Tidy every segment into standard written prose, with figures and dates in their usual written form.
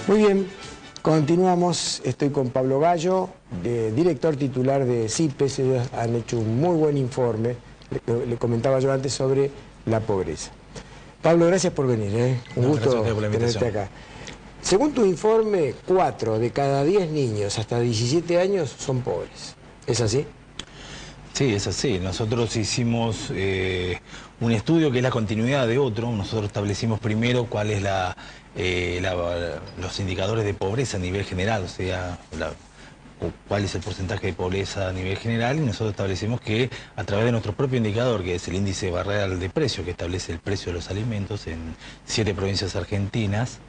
Muy bien, continuamos. Estoy con Pablo Gallo, director titular de CIPES. Ellos han hecho un muy buen informe, le comentaba yo antes, sobre la pobreza. Pablo, gracias por venir, un gusto tenerte acá. Según tu informe, 4 de cada 10 niños hasta 17 años son pobres. ¿Es así? Sí, es así. Nosotros hicimos un estudio que es la continuidad de otro. Nosotros establecimos primero cuál es los indicadores de pobreza a nivel general, o sea, cuál es el porcentaje de pobreza a nivel general, y nosotros establecimos que a través de nuestro propio indicador, que es el índice barreral de precio, que establece el precio de los alimentos en 7 provincias argentinas,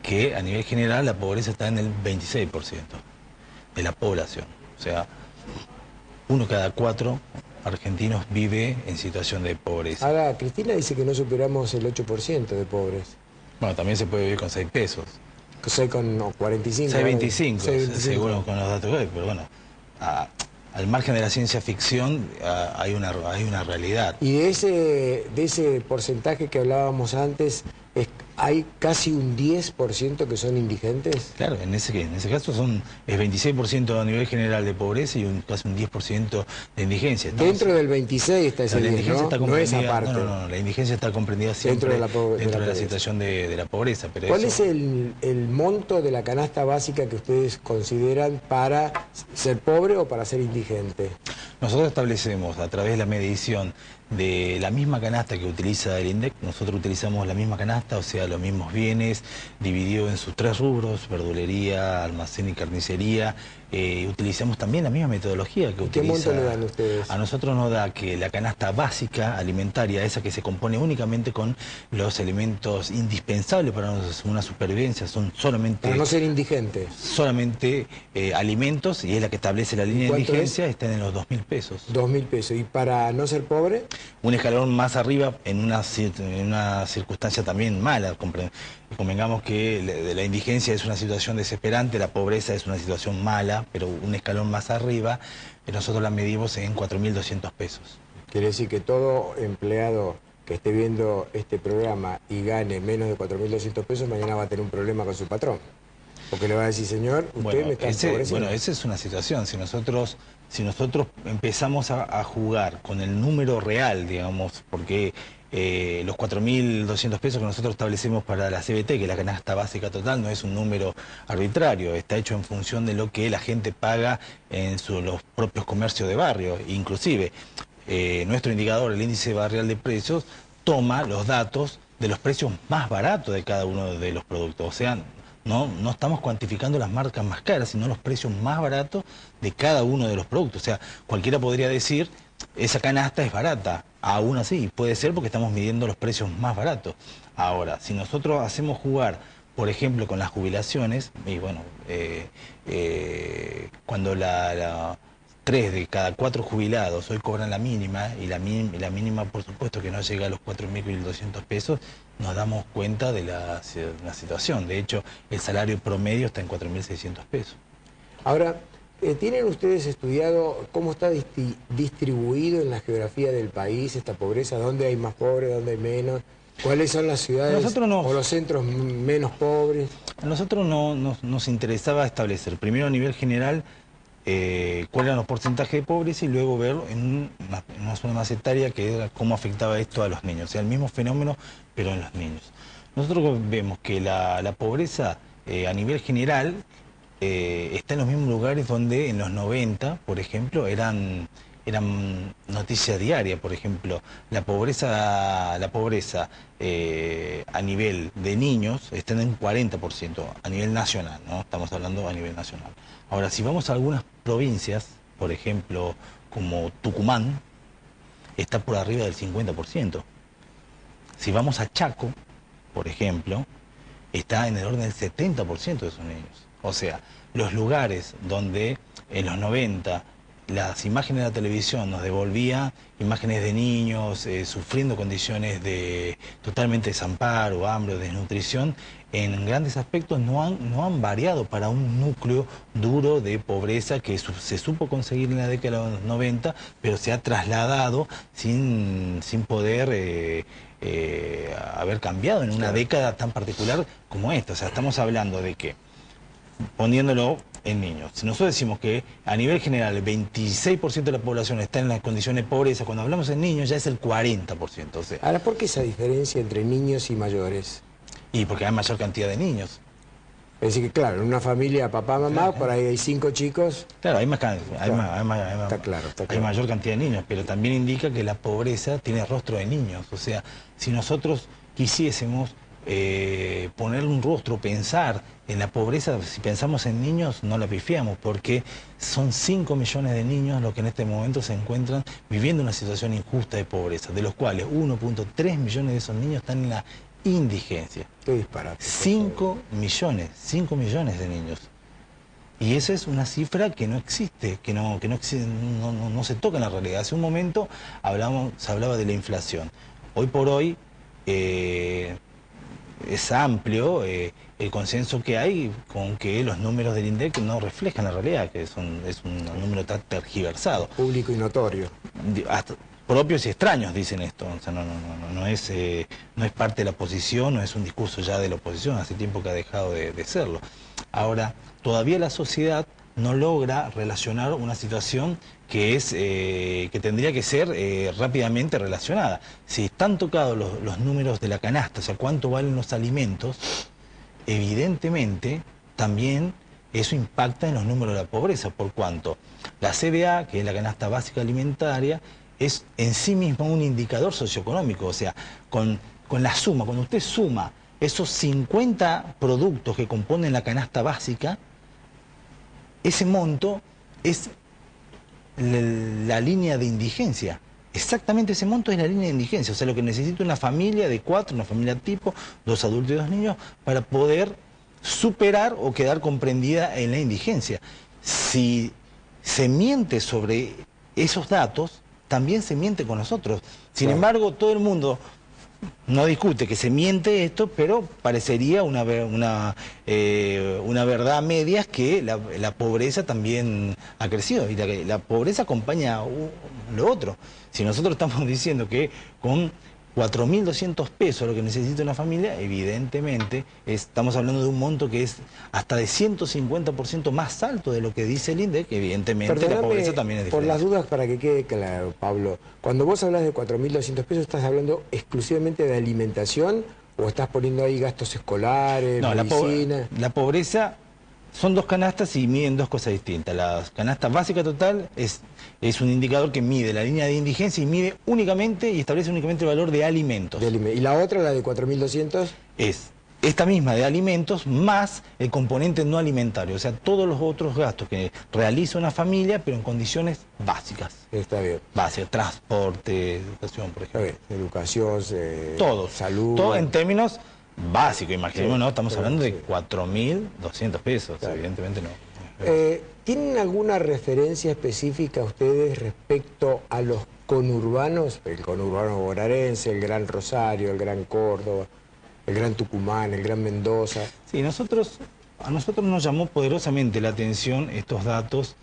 que a nivel general la pobreza está en el 26% de la población. O sea, 1 cada 4 argentinos vive en situación de pobreza. Ahora, Cristina dice que no superamos el 8% de pobres. Bueno, también se puede vivir con 6 pesos. 6,45. 6,25, seguro con los datos que hay, pero bueno, al margen de la ciencia ficción hay una realidad. Y de ese porcentaje que hablábamos antes, ¿hay casi un 10% que son indigentes? Claro, en ese caso es 26% a nivel general de pobreza y casi un 10% de indigencia. Dentro del 26 está ese 10, ¿no? No es aparte. No, la indigencia está comprendida siempre dentro de la situación de la pobreza. Pero ¿cuál es el monto de la canasta básica que ustedes consideran para ser pobre o para ser indigente? Nosotros establecemos a través de la medición de la misma canasta que utiliza el INDEC, nosotros utilizamos la misma canasta, o sea, los mismos bienes, dividido en sus 3 rubros, verdulería, almacén y carnicería. Utilizamos también la misma metodología que utiliza. ¿Qué monto le dan ustedes? A nosotros nos da que la canasta básica alimentaria, esa que se compone únicamente con los elementos indispensables para una supervivencia, son solamente... Para no ser indigentes. Solamente alimentos, y es la que establece la línea de indigencia, están en los 2.000 pesos. 2.000 pesos. ¿Y para no ser pobre? Un escalón más arriba en una circunstancia también mala. Convengamos que la indigencia es una situación desesperante, la pobreza es una situación mala, pero un escalón más arriba, nosotros la medimos en 4.200 pesos. Quiere decir que todo empleado que esté viendo este programa y gane menos de 4.200 pesos, mañana va a tener un problema con su patrón. Porque le va a decir, señor, usted me está empobreciendo. Bueno, esa es una situación. Si nosotros empezamos a jugar con el número real, digamos, porque los 4.200 pesos que nosotros establecemos para la CBT, que es la canasta básica total, no es un número arbitrario, está hecho en función de lo que la gente paga en los propios comercios de barrio. Inclusive, nuestro indicador, el índice barrial de precios, toma los datos de los precios más baratos de cada uno de los productos. O sea, no estamos cuantificando las marcas más caras, sino los precios más baratos de cada uno de los productos. O sea, cualquiera podría decir, esa canasta es barata. Aún así, puede ser porque estamos midiendo los precios más baratos. Ahora, si nosotros hacemos jugar, por ejemplo, con las jubilaciones, y bueno, cuando 3 de cada 4 jubilados hoy cobran la mínima, y la mínima por supuesto que no llega a los 4.200 pesos, nos damos cuenta de la situación. De hecho, el salario promedio está en 4.600 pesos. Ahora, ¿tienen ustedes estudiado cómo está distribuido en la geografía del país esta pobreza? ¿Dónde hay más pobres, dónde hay menos? ¿Cuáles son las ciudades o los centros menos pobres? A nosotros nos interesaba establecer, primero a nivel general, cuáles eran los porcentajes de pobreza, y luego ver en una zona más etaria que era cómo afectaba esto a los niños. O sea, el mismo fenómeno, pero en los niños. Nosotros vemos que la pobreza a nivel general está en los mismos lugares donde en los 90, por ejemplo, eran noticia diaria. Por ejemplo, la pobreza a nivel de niños está en un 40% a nivel nacional, ¿no? Estamos hablando a nivel nacional. Ahora, si vamos a algunas provincias, por ejemplo, como Tucumán, está por arriba del 50%. Si vamos a Chaco, por ejemplo, está en el orden del 70% de esos niños. O sea, los lugares donde en los 90 las imágenes de la televisión nos devolvía imágenes de niños sufriendo condiciones de totalmente desamparo, hambre o desnutrición, en grandes aspectos no han variado para un núcleo duro de pobreza que se supo conseguir en la década de los 90, pero se ha trasladado sin poder haber cambiado en una década tan particular como esta. O sea, estamos hablando de que poniéndolo en niños. Si nosotros decimos que a nivel general el 26% de la población está en las condiciones de pobreza, cuando hablamos en niños ya es el 40%. O sea, Ahora, ¿por qué esa diferencia entre niños y mayores? y porque hay mayor cantidad de niños. Es decir, que claro, en una familia, papá, mamá, por ahí hay 5 chicos. Claro, hay Está mayor cantidad de niños, pero también indica que la pobreza tiene rostro de niños. O sea, si nosotros quisiésemos ponerle un rostro, pensar en la pobreza, si pensamos en niños, no la pifiamos, porque son 5 millones de niños los que en este momento se encuentran viviendo una situación injusta de pobreza, de los cuales 1.3 millones de esos niños están en la indigencia. Qué disparate. 5 millones de niños. Y esa es una cifra que no existe, que no se toca en la realidad. Hace un momento se hablaba de la inflación. Hoy por hoy es amplio el consenso que hay con que los números del INDEC no reflejan la realidad, que es un número tergiversado. Público y notorio. Hasta propios y extraños dicen esto, o sea, no es parte de la oposición, no es un discurso ya de la oposición, hace tiempo que ha dejado de serlo. Ahora, todavía la sociedad no logra relacionar una situación que tendría que ser rápidamente relacionada. Si están tocados los números de la canasta, o sea, cuánto valen los alimentos, evidentemente también eso impacta en los números de la pobreza, por cuanto la CBA, que es la canasta básica alimentaria, es en sí misma un indicador socioeconómico, o sea, con la suma, cuando usted suma esos 50 productos que componen la canasta básica, ese monto es la línea de indigencia. Exactamente ese monto es la línea de indigencia, o sea, lo que necesita una familia de 4, una familia tipo, 2 adultos y 2 niños, para poder superar o quedar comprendida en la indigencia. Si se miente sobre esos datos, también se miente con nosotros. Sin embargo, todo el mundo no discute que se miente esto, pero parecería una verdad a medias, que la pobreza también ha crecido y la pobreza acompaña lo otro. Si nosotros estamos diciendo que con 4.200 pesos lo que necesita una familia, evidentemente estamos hablando de un monto que es hasta de 150% más alto de lo que dice el INDEC, que evidentemente la pobreza también es diferente. Por las dudas, para que quede claro, Pablo, cuando vos hablas de 4.200 pesos, ¿estás hablando exclusivamente de alimentación o estás poniendo ahí gastos escolares, medicina? La pobreza son 2 canastas y miden 2 cosas distintas. La canasta básica total es un indicador que mide la línea de indigencia y mide únicamente y establece únicamente el valor de alimentos. Y la otra, la de 4.200, es esta misma de alimentos más el componente no alimentario, o sea, todos los otros gastos que realiza una familia, pero en condiciones básicas. Está bien. Básicas, transporte, educación, por ejemplo. Está bien. Educación, todo. salud. Todo en términos básicos, imaginemos, Sí, ¿no? Estamos hablando de sí. 4.200 pesos, Claro. evidentemente no. ¿Tienen alguna referencia específica ustedes respecto a los conurbanos? El conurbano bonaerense, el Gran Rosario, el Gran Córdoba, el Gran Tucumán, el Gran Mendoza. Sí, a nosotros nos llamó poderosamente la atención estos datos,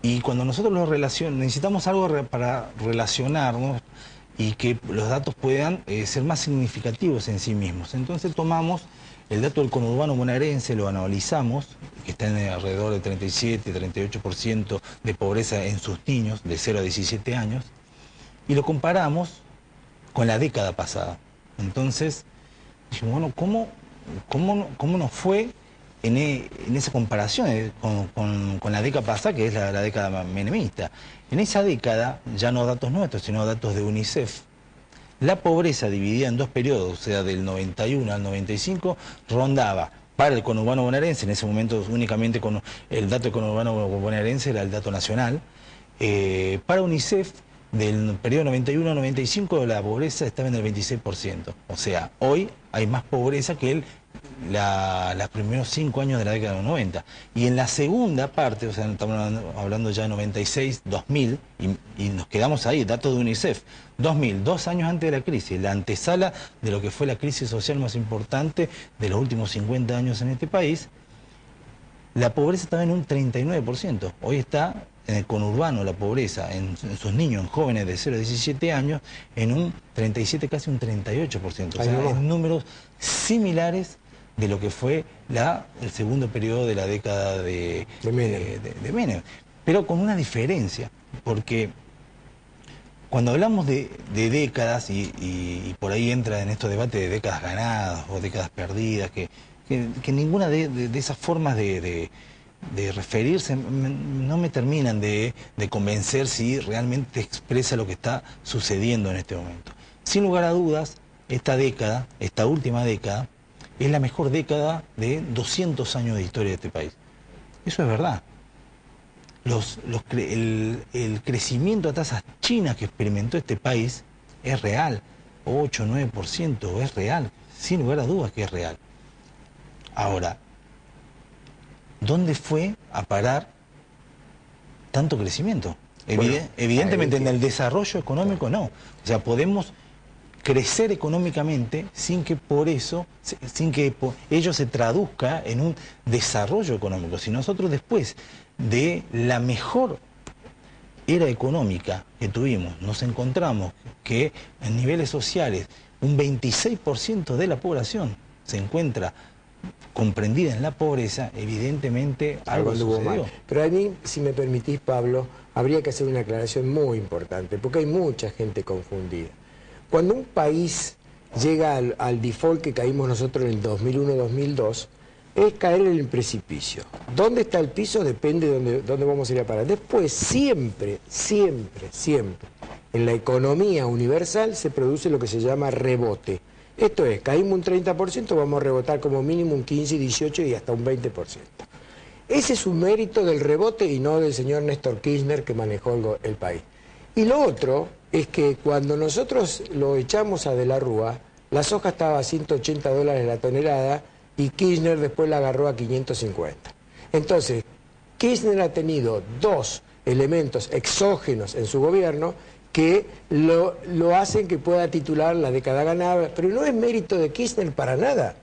y cuando nosotros los relacionamos, necesitamos algo para relacionarnos y que los datos puedan ser más significativos en sí mismos. Entonces tomamos el dato del conurbano bonaerense, lo analizamos, que está en alrededor de 37-38% de pobreza en sus niños de 0 a 17 años, y lo comparamos con la década pasada. Entonces dijimos, bueno, ¿cómo nos fue en esa comparación con la década pasada, que es la década menemista? En esa década, ya no datos nuestros, sino datos de UNICEF, la pobreza dividida en 2 periodos, o sea, del 91 al 95, rondaba para el conurbano bonaerense, en ese momento únicamente con el dato del conurbano bonaerense era el dato nacional, para UNICEF, del periodo 91 al 95, la pobreza estaba en el 26%. O sea, hoy hay más pobreza que los primeros 5 años de la década de los 90. Y en la segunda parte, o sea, estamos hablando ya de 96, 2000, y nos quedamos ahí, datos de UNICEF, 2000, 2 años antes de la crisis, la antesala de lo que fue la crisis social más importante de los últimos 50 años en este país, la pobreza estaba en un 39%. Hoy está en el conurbano la pobreza, en sus niños, en jóvenes de 0 a 17 años, en un 37, casi un 38%. O sea, en números similares de lo que fue el segundo periodo de la década de Menem. Pero con una diferencia, porque cuando hablamos de décadas, y por ahí entra en estos debates de décadas ganadas o décadas perdidas, que ninguna de esas formas de referirse no me terminan de convencer si realmente expresa lo que está sucediendo en este momento. Sin lugar a dudas, esta última década, es la mejor década de 200 años de historia de este país. Eso es verdad. El crecimiento a tasas chinas que experimentó este país es real, 8, 9%, es real, sin lugar a dudas que es real. Ahora, ¿dónde fue a parar tanto crecimiento? Evidentemente en el desarrollo económico no. O sea, podemos crecer económicamente sin que ello se traduzca en un desarrollo económico. Si nosotros después de la mejor era económica que tuvimos, nos encontramos que en niveles sociales un 26% de la población se encuentra comprendida en la pobreza, evidentemente algo sucedió. Pero a mí, si me permitís, Pablo, habría que hacer una aclaración muy importante, porque hay mucha gente confundida. Cuando un país llega al default que caímos nosotros en el 2001-2002, es caer en el precipicio. ¿Dónde está el piso? Depende de dónde vamos a ir a parar. Después, siempre, en la economía universal se produce lo que se llama rebote. Esto es, caímos un 30%, vamos a rebotar como mínimo un 15, 18 y hasta un 20%. Ese es un mérito del rebote y no del señor Néstor Kirchner que manejó el país. Y lo otro es que cuando nosotros lo echamos a De la Rúa, la soja estaba a $180 la tonelada y Kirchner después la agarró a 550. Entonces, Kirchner ha tenido dos elementos exógenos en su gobierno que lo hacen que pueda titular la década ganada, pero no es mérito de Kirchner para nada.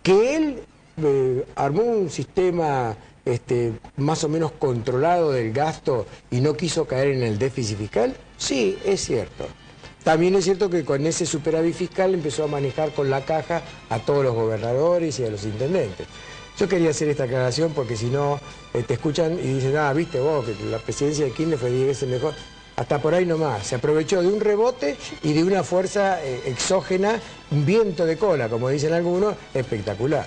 Que él armó un sistema más o menos controlado del gasto y no quiso caer en el déficit fiscal, sí, es cierto. También es cierto que con ese superávit fiscal empezó a manejar con la caja a todos los gobernadores y a los intendentes. Yo quería hacer esta aclaración porque si no te escuchan y dicen, viste vos, que la presidencia de Kirchner fue 10 veces mejor. Hasta por ahí nomás, se aprovechó de un rebote y de una fuerza exógena, un viento de cola, como dicen algunos, espectacular.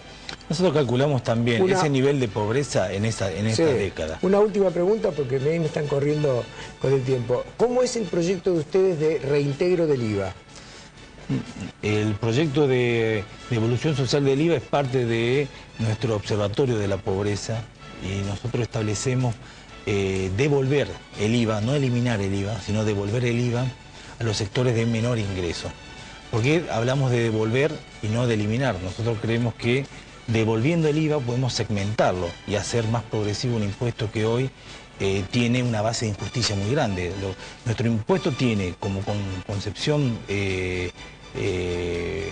Nosotros calculamos también ese nivel de pobreza en esta década. Una última pregunta, porque me están corriendo con el tiempo. ¿Cómo es el proyecto de ustedes de reintegro del IVA? El proyecto de devolución social del IVA es parte de nuestro observatorio de la pobreza y nosotros establecemos devolver el IVA, no eliminar el IVA, sino devolver el IVA a los sectores de menor ingreso. ¿Por qué hablamos de devolver y no de eliminar? Nosotros creemos que devolviendo el IVA podemos segmentarlo y hacer más progresivo un impuesto que hoy tiene una base de injusticia muy grande. Nuestro impuesto tiene como concepción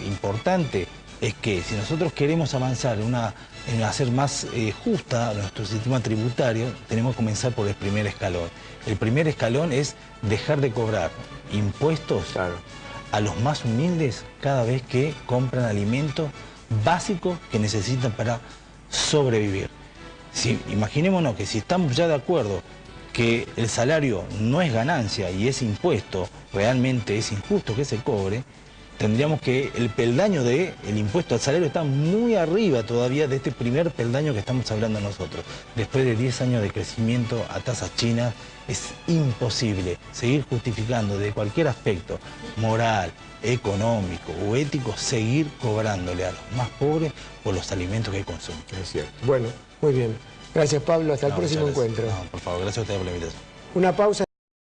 importante es que si nosotros queremos avanzar en hacer más justa nuestro sistema tributario, tenemos que comenzar por el primer escalón. El primer escalón es dejar de cobrar impuestos a los más humildes cada vez que compran alimentos básicos que necesitan para sobrevivir. Imaginémonos que si estamos ya de acuerdo que el salario no es ganancia y ese impuesto realmente es injusto que se cobre, tendríamos que el peldaño del impuesto al salario está muy arriba todavía de este primer peldaño que estamos hablando nosotros. Después de 10 años de crecimiento a tasas chinas, es imposible seguir justificando de cualquier aspecto moral, económico o ético, seguir cobrándole a los más pobres por los alimentos que consumen. Es cierto. Bueno, muy bien. Gracias, Pablo. Hasta el próximo encuentro. No, por favor, gracias a ustedes por la invitación. Una pausa.